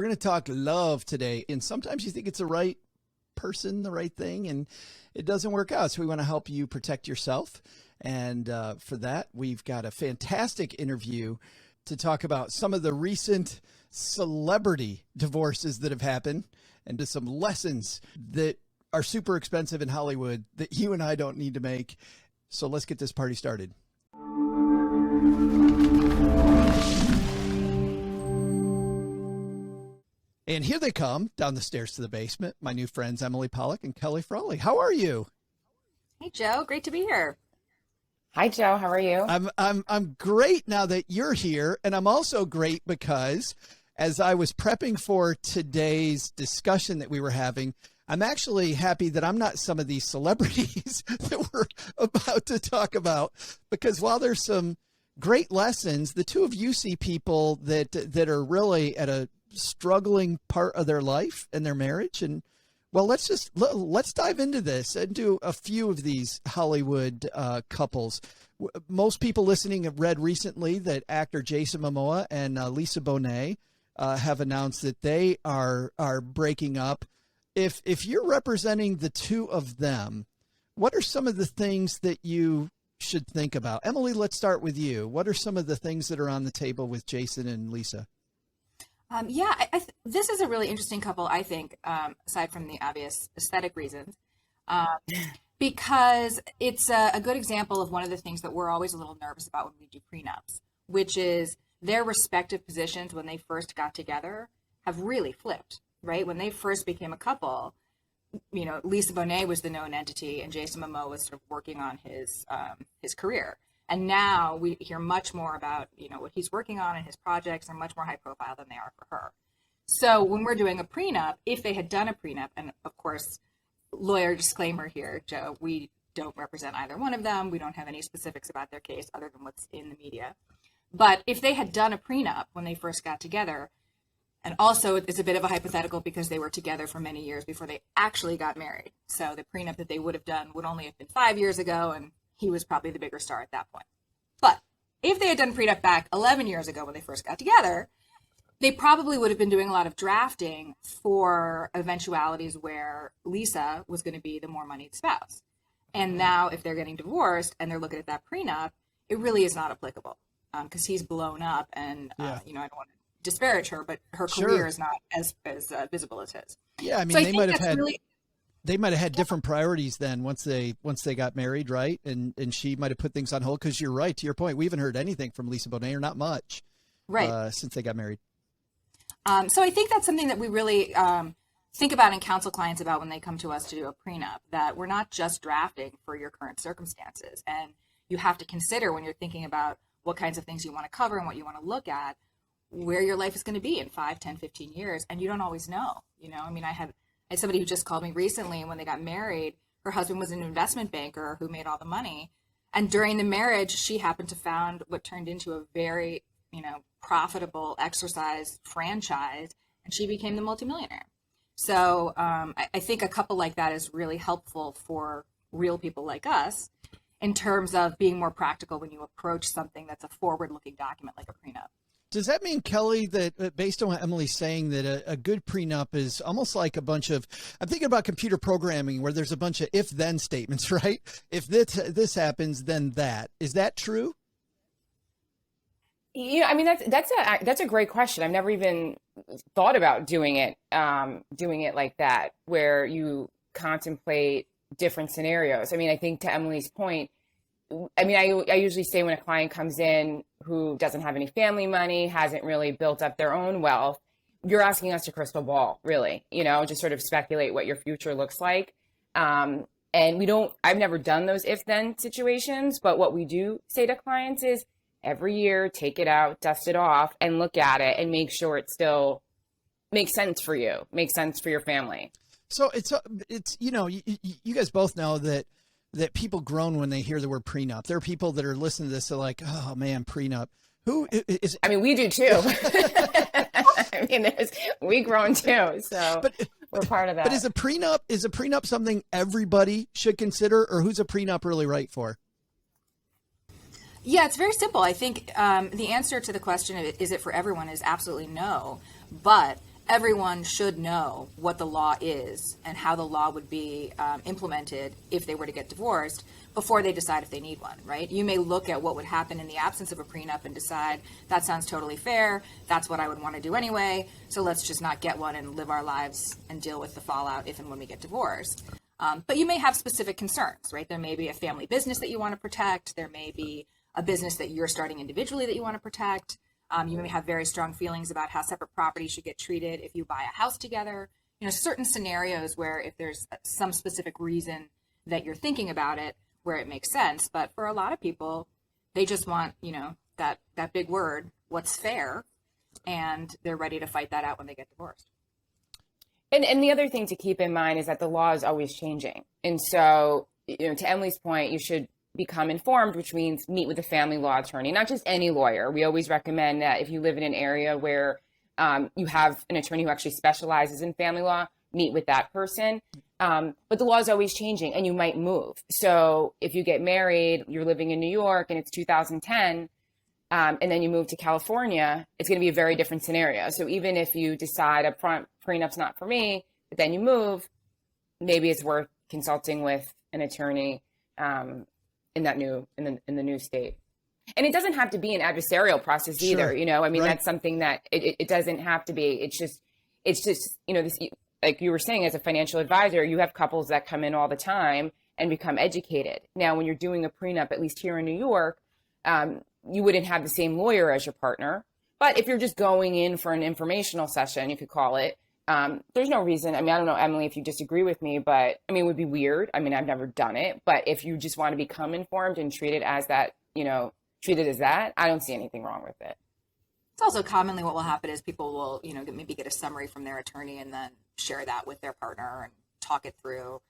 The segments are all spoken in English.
We're going to talk love today. And sometimes you think it's the right person, the right thing, and it doesn't work out. So we want to help you protect yourself. And for that, we've got a fantastic interview to talk about some of the recent celebrity divorces that have happened and to some lessons that are super expensive in Hollywood that you and I don't need to make. So let's get this party started. And here they come down the stairs to the basement. My new friends, Emily Pollock and Kelly Frawley. How are you? Hey, Joe. Great to be here. Hi, Joe. How are you? I'm great now that you're here. And I'm also great because as I was prepping for today's discussion that we were having, I'm actually happy that I'm not some of these celebrities that we're about to talk about, because while there's some great lessons, the two of you see people that are really at a struggling part of their life and their marriage. And well, let's dive into this and do a few of these Hollywood couples. Most people listening have read recently that actor Jason Momoa and Lisa Bonet have announced that they are breaking up. If you're representing the two of them, what are some of the things that you should think about? Emily, let's start with you. What are some of the things that are on the table with Jason and Lisa? This is a really interesting couple, I think, aside from the obvious aesthetic reasons, because it's a good example of one of the things that we're always a little nervous about when we do prenups, which is their respective positions when they first got together have really flipped, right? When they first became a couple, you know, Lisa Bonet was the known entity and Jason Momoa was sort of working on his career. And now we hear much more about, you know, what he's working on and his projects are much more high profile than they are for her. So when we're doing a prenup, if they had done a prenup, and of course, lawyer disclaimer here, Joe, we don't represent either one of them. We don't have any specifics about their case other than what's in the media. But if they had done a prenup when they first got together, and also it's a bit of a hypothetical because they were together for many years before they actually got married. So the prenup that they would have done would only have been 5 years ago, and he was probably the bigger star at that point. But if they had done prenup back 11 years ago when they first got together, they probably would have been doing a lot of drafting for eventualities where Lisa was going to be the more moneyed spouse. And now if they're getting divorced and they're looking at that prenup, it really is not applicable because he's blown up and, you know, I don't want to disparage her, but her career is not as visible as his. Yeah, I mean, so they might have had different priorities then once they got married, right? And she might have put things on hold because you're right, to your point. We haven't heard anything from Lisa Bonet, or not much, right, since they got married. So I think that's something that we really think about and counsel clients about when they come to us to do a prenup, that we're not just drafting for your current circumstances. And you have to consider when you're thinking about what kinds of things you want to cover and what you want to look at, where your life is going to be in 5, 10, 15 years. And you don't always know, you know, I mean, I had somebody who just called me recently, and when they got married, her husband was an investment banker who made all the money. And during the marriage, she happened to found what turned into a very, you know, profitable exercise franchise, and she became the multimillionaire. So I think a couple like that is really helpful for real people like us in terms of being more practical when you approach something that's a forward-looking document like a prenup. Does that mean, Kelly, that based on what Emily's saying, that a good prenup is almost like a bunch of, I'm thinking about computer programming where there's a bunch of if-then statements, right? If this happens, then that. Is that true? Yeah, I mean, that's a great question. I've never even thought about doing it like that, where you contemplate different scenarios. I mean, I think to Emily's point, I mean, I usually say when a client comes in who doesn't have any family money, hasn't really built up their own wealth, you're asking us to crystal ball, really, you know, just sort of speculate what your future looks like. And I've never done those if-then situations, but what we do say to clients is every year, take it out, dust it off, and look at it and make sure it still makes sense for you, makes sense for your family. So it's you know, you guys both know that people groan when they hear the word prenup. There are people that are listening to this, they're like, oh man, prenup. Who is? I mean, we do too. I mean, we groan too. So we're part of that. But is a prenup something everybody should consider, or who's a prenup really right for? Yeah, it's very simple. I think the answer to the question, is it for everyone, is absolutely no. But everyone should know what the law is and how the law would be implemented if they were to get divorced before they decide if they need one, right? You may look at what would happen in the absence of a prenup and decide, that sounds totally fair, that's what I would want to do anyway, so let's just not get one and live our lives and deal with the fallout if and when we get divorced. But you may have specific concerns, right? There may be a family business that you want to protect. There may be a business that you're starting individually that you want to protect. You may have very strong feelings about how separate property should get treated if you buy a house together. Certain scenarios where if there's some specific reason that you're thinking about it, where it makes sense. But for a lot of people, they just want, that big word, what's fair, and they're ready to fight that out when they get divorced. And the other thing to keep in mind is that the law is always changing. And so, to Emily's point, you should become informed, which means meet with a family law attorney, not just any lawyer. We always recommend that if you live in an area where you have an attorney who actually specializes in family law, meet with that person. But the law is always changing and you might move. So if you get married, you're living in New York and it's 2010, and then you move to California, it's going to be a very different scenario. So even if you decide up front, prenup's not for me, but then you move, maybe it's worth consulting with an attorney in the new state. And it doesn't have to be an adversarial process either. Sure. Right. That's something that it doesn't have to be. It's just, this, like you were saying, as a financial advisor, you have couples that come in all the time and become educated. Now, when you're doing a prenup, at least here in New York, you wouldn't have the same lawyer as your partner. But if you're just going in for an informational session, you could call it, there's no reason. I don't know, Emily, if you disagree with me, but it would be weird. I've never done it. But if you just want to become informed and treat it as that, I don't see anything wrong with it. It's also commonly what will happen is people will, maybe get a summary from their attorney and then share that with their partner and talk it through.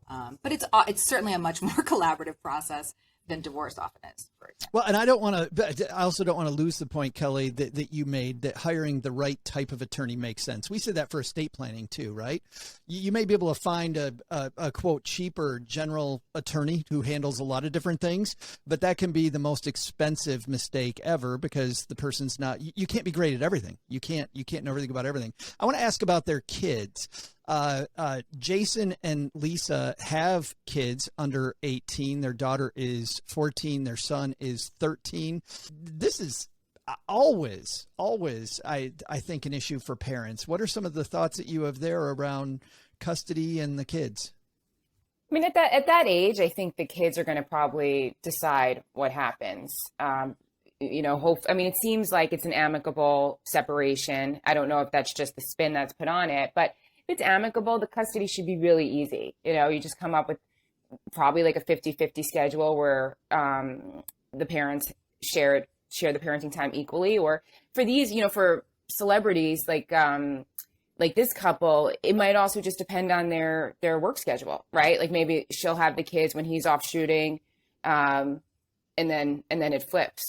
But it's certainly a much more collaborative process than divorce often is, for example. Well, and I also don't want to lose the point, Kelly, that you made, that hiring the right type of attorney makes sense. We said that for estate planning too, right? You may be able to find a quote, cheaper general attorney who handles a lot of different things, but that can be the most expensive mistake ever because the person's you can't be great at everything. You can't know everything about everything. I want to ask about their kids. Jason and Lisa have kids under 18. Their daughter is 14. Their son is 13. This is always, I think, an issue for parents. What are some of the thoughts that you have there around custody and the kids? At that age, I think the kids are going to probably decide what happens. It seems like it's an amicable separation. I don't know if that's just the spin that's put on it, but if it's amicable, the custody should be really easy. You just come up with probably like a 50-50 schedule where the parents share the parenting time equally. Or for these, for celebrities like this couple, it might also just depend on their work schedule, right? Like maybe she'll have the kids when he's off shooting, and then it flips.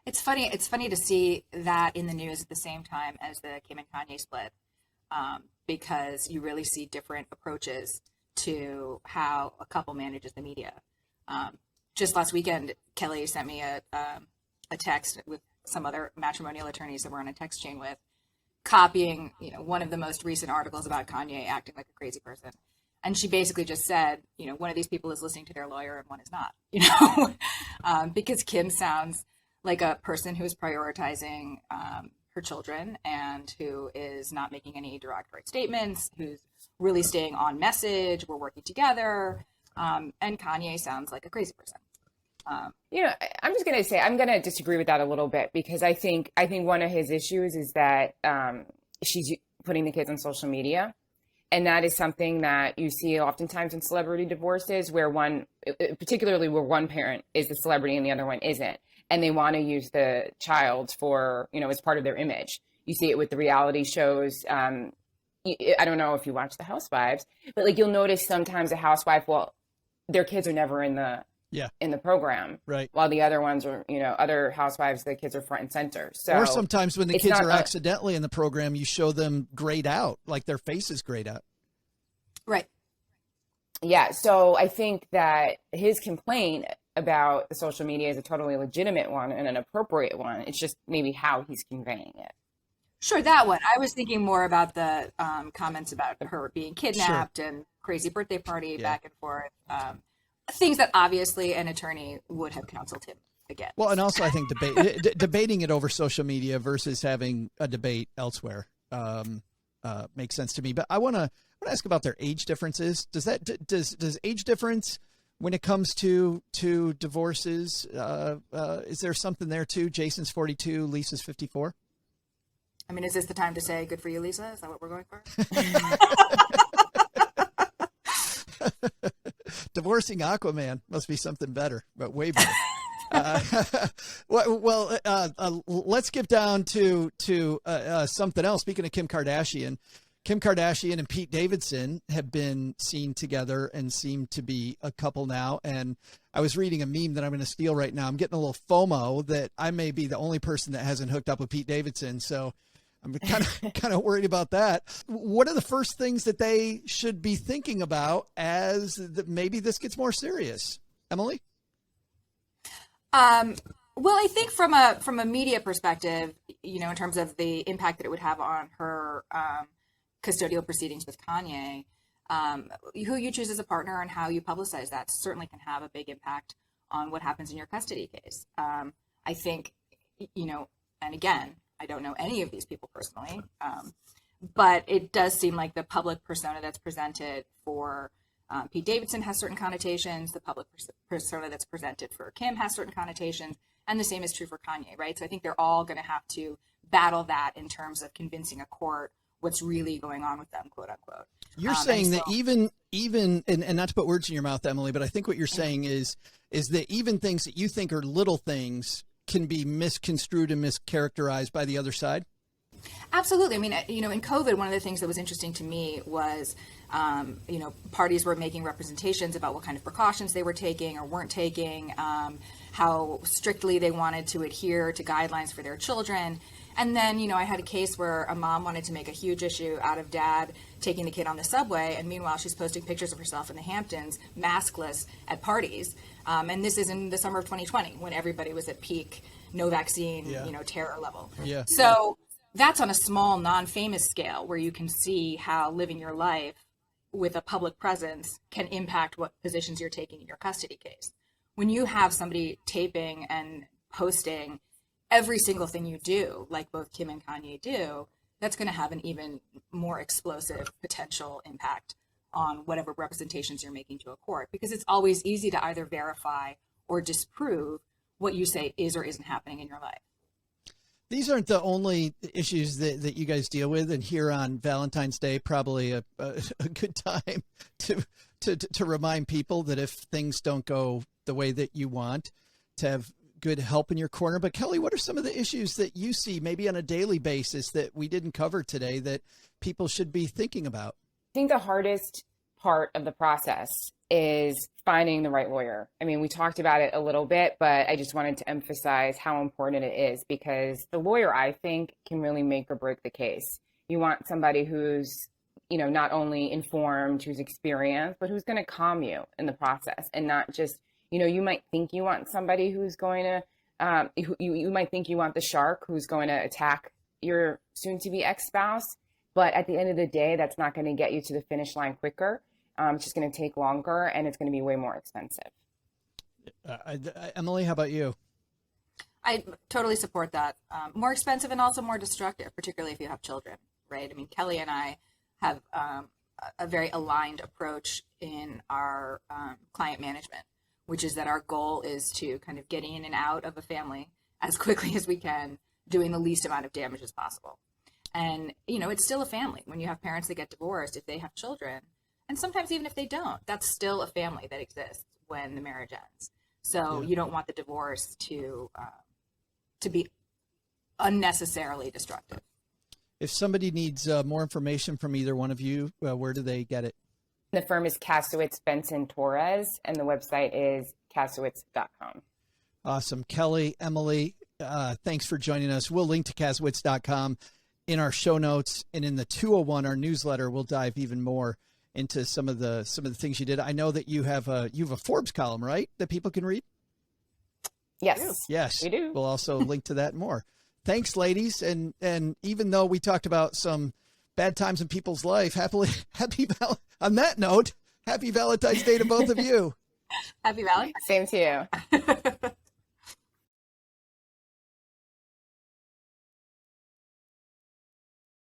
It's funny to see that in the news at the same time as the Kim and Kanye split. Because you really see different approaches to how a couple manages the media. Just last weekend, Kelly sent me a text with some other matrimonial attorneys that we're on a text chain with, copying one of the most recent articles about Kanye acting like a crazy person. And she basically just said, one of these people is listening to their lawyer and one is not, because Kim sounds like a person who is prioritizing her children and who is not making any derogatory statements, who's really staying on message. We're working together. And Kanye sounds like a crazy person. I'm just going to say, I'm going to disagree with that a little bit because I think one of his issues is that she's putting the kids on social media. And that is something that you see oftentimes in celebrity divorces particularly where one parent is the celebrity and the other one isn't. And they want to use the child for, as part of their image. You see it with the reality shows. I don't know if you watch The Housewives, but you'll notice sometimes a housewife, their kids are never in the program, right? While the other ones are, other housewives, the kids are front and center. So, or sometimes when the kids are accidentally in the program, you show them grayed out, like their face is grayed out. Right. Yeah. So I think that his complaint about the social media is a totally legitimate one and an appropriate one. It's just maybe how he's conveying it. Sure, that one. I was thinking more about the comments about her being kidnapped and crazy birthday party back and forth. Things that obviously an attorney would have counseled him against. Well, and also I think debating it over social media versus having a debate elsewhere makes sense to me. But I want to ask about their age differences. Does age difference when it comes to divorces? Is there something there too? Jason's 42, Lisa's 54. I mean, is this the time to say good for you, Lisa? Is that what we're going for? Divorcing Aquaman must be something better, but way better. Let's skip down to something else. Speaking of Kim Kardashian and Pete Davidson have been seen together and seem to be a couple now. And I was reading a meme that I'm going to steal right now. I'm getting a little FOMO that I may be the only person that hasn't hooked up with Pete Davidson. So I'm kind of worried about that. What are the first things that they should be thinking about as maybe this gets more serious? Emily? Well, I think from a media perspective, in terms of the impact that it would have on her custodial proceedings with Kanye, who you choose as a partner and how you publicize that certainly can have a big impact on what happens in your custody case. I think, and again, I don't know any of these people personally, but it does seem like the public persona that's presented for Pete Davidson has certain connotations. The public persona that's presented for Kim has certain connotations, and the same is true for Kanye, right? So I think they're all going to have to battle that in terms of convincing a court what's really going on with them, quote unquote. You're saying that even and not to put words in your mouth, Emily, but I think what you're saying is that even things that you think are little things can be misconstrued and mischaracterized by the other side? Absolutely. I mean, in COVID, one of the things that was interesting to me was, parties were making representations about what kind of precautions they were taking or weren't taking, how strictly they wanted to adhere to guidelines for their children. And then, I had a case where a mom wanted to make a huge issue out of dad taking the kid on the subway. And meanwhile, she's posting pictures of herself in the Hamptons, maskless at parties. And this is in the summer of 2020 when everybody was at peak, no vaccine, terror level. Yeah. So that's on a small, non-famous scale where you can see how living your life with a public presence can impact what positions you're taking in your custody case. When you have somebody taping and posting every single thing you do, like both Kim and Kanye do, that's going to have an even more explosive potential impact on whatever representations you're making to a court, because it's always easy to either verify or disprove what you say is or isn't happening in your life. These aren't the only issues that you guys deal with, and here on Valentine's Day, probably a good time to remind people that if things don't go the way that you want, to have good help in your corner. But Kelly, what are some of the issues that you see maybe on a daily basis that we didn't cover today that people should be thinking about? I think the hardest part of the process is finding the right lawyer. I mean, we talked about it a little bit, but I just wanted to emphasize how important it is, because the lawyer, I think, can really make or break the case. You want somebody who's, not only informed, who's experienced, but who's going to calm you in the process, and not just, you might think you want somebody who's going to, you might think you want the shark who's going to attack your soon-to-be ex-spouse, but at the end of the day, that's not going to get you to the finish line quicker. It's just going to take longer, and it's going to be way more expensive. Emily, how about you? I totally support that. More expensive and also more destructive, particularly if you have children, right? I mean, Kelly and I have a very aligned approach in our client management, which is that our goal is to kind of get in and out of a family as quickly as we can, doing the least amount of damage as possible. And, it's still a family. When you have parents that get divorced, if they have children, and sometimes even if they don't, that's still a family that exists when the marriage ends. So you don't want the divorce to be unnecessarily destructive. If somebody needs more information from either one of you, where do they get it? The firm is Kasowitz Benson Torres, and the website is kasowitz.com. Awesome. Kelly, Emily, thanks for joining us. We'll link to kasowitz.com in our show notes, and in the 201, our newsletter, we'll dive even more into some of the things you did. I know that you have a Forbes column, right, that people can read? Yes. Yes. We do. We'll also link to that more. thanks, ladies. And even though we talked about some bad times in people's life, on that note, happy Valentine's Day to both of you. Happy Valentine's. Same to you.